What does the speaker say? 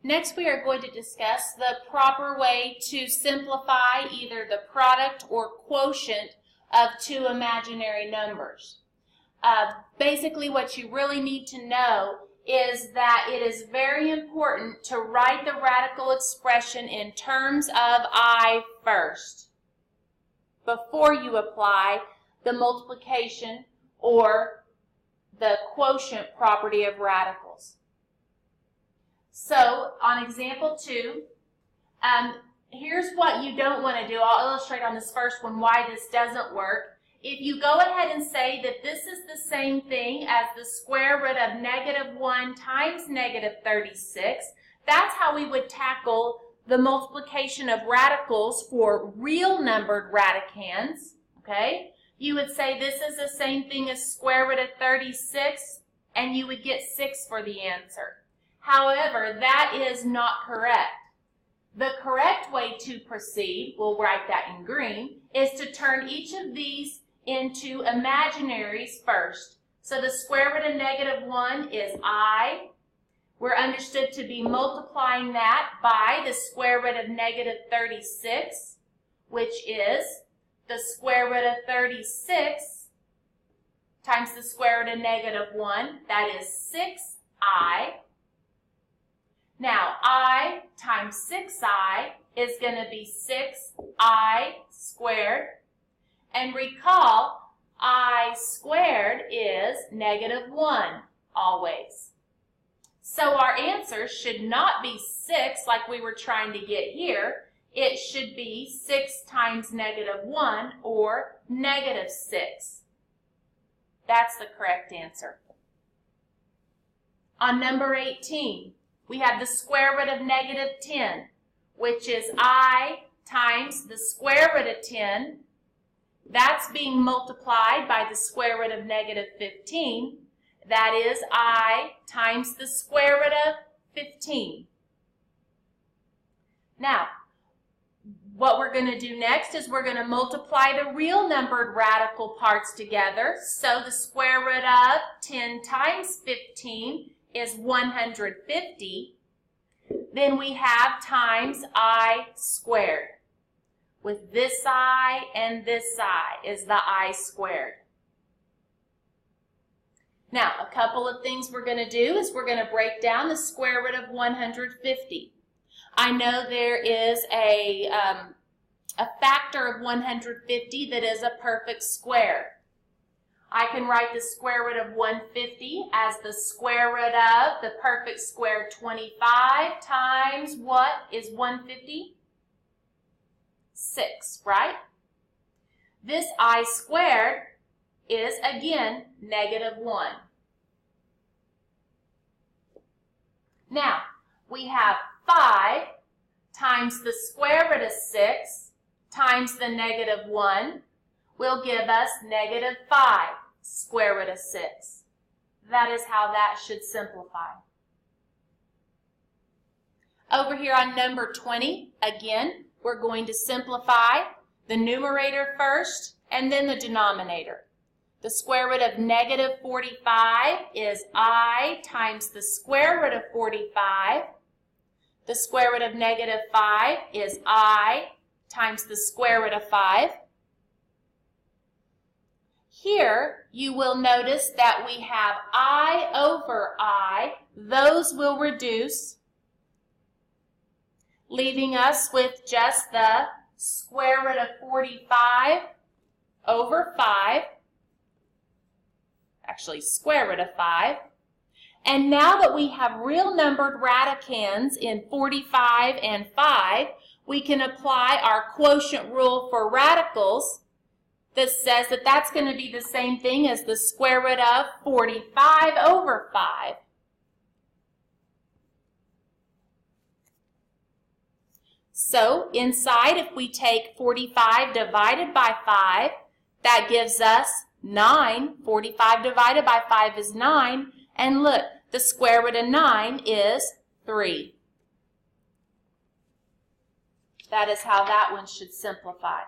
Next, we are going to discuss the proper way to simplify either the product or quotient of two imaginary numbers. Basically, what you really need to know is that it is very important to write the radical expression in terms of I first before you apply the multiplication or the quotient property of radicals. So, on example 2, here's what you don't want to do. I'll illustrate on this first one why this doesn't work. If you go ahead and say that this is the same thing as the square root of -1 times -36, that's how we would tackle the multiplication of radicals for real numbered radicands, okay? You would say this is the same thing as square root of 36, and you would get 6 for the answer. However, that is not correct. The correct way to proceed, we'll write that in green, is to turn each of these into imaginaries first. So the square root of -1 is I. We're understood to be multiplying that by the square root of -36, which is the square root of 36 times the square root of -1. That is 6I. Now, I times 6I is going to be 6I squared. And recall, I squared is -1, always. So our answer should not be 6 like we were trying to get here. It should be 6 times -1 or -6. That's the correct answer. On number 18, we have the square root of -10, which is I times the square root of 10. That's being multiplied by the square root of -15. That is I times the square root of 15. Now, what we're going to do next is we're going to multiply the real numbered radical parts together. So the square root of 10 times 15 is 150. Then we have times I squared. With this I and this I is the I squared. Now, a couple of things we're going to do is we're going to break down the square root of 150. I know there is a factor of 150 that is a perfect square. I can write the square root of 150 as the square root of the perfect square 25 times what is 150? 6, right? This I squared is, again, -1. Now, we have 5 times the square root of 6 times the -1 will give us -5 square root of 6. That is how that should simplify. Over here on number 20, again, we're going to simplify the numerator first and then the denominator. The square root of -45 is I times the square root of 45. The square root of -5 is I times the square root of 5. Here, you will notice that we have I over I. Those will reduce, leaving us with just the square root of 45 over 5. Actually, square root of 5. And now that we have real numbered radicands in 45 and 5, we can apply our quotient rule for radicals that says that that's going to be the same thing as the square root of 45 over 5. So inside, if we take 45 divided by 5, that gives us 9. 45 divided by 5 is 9. And look, the square root of 9 is 3. That is how that one should simplify.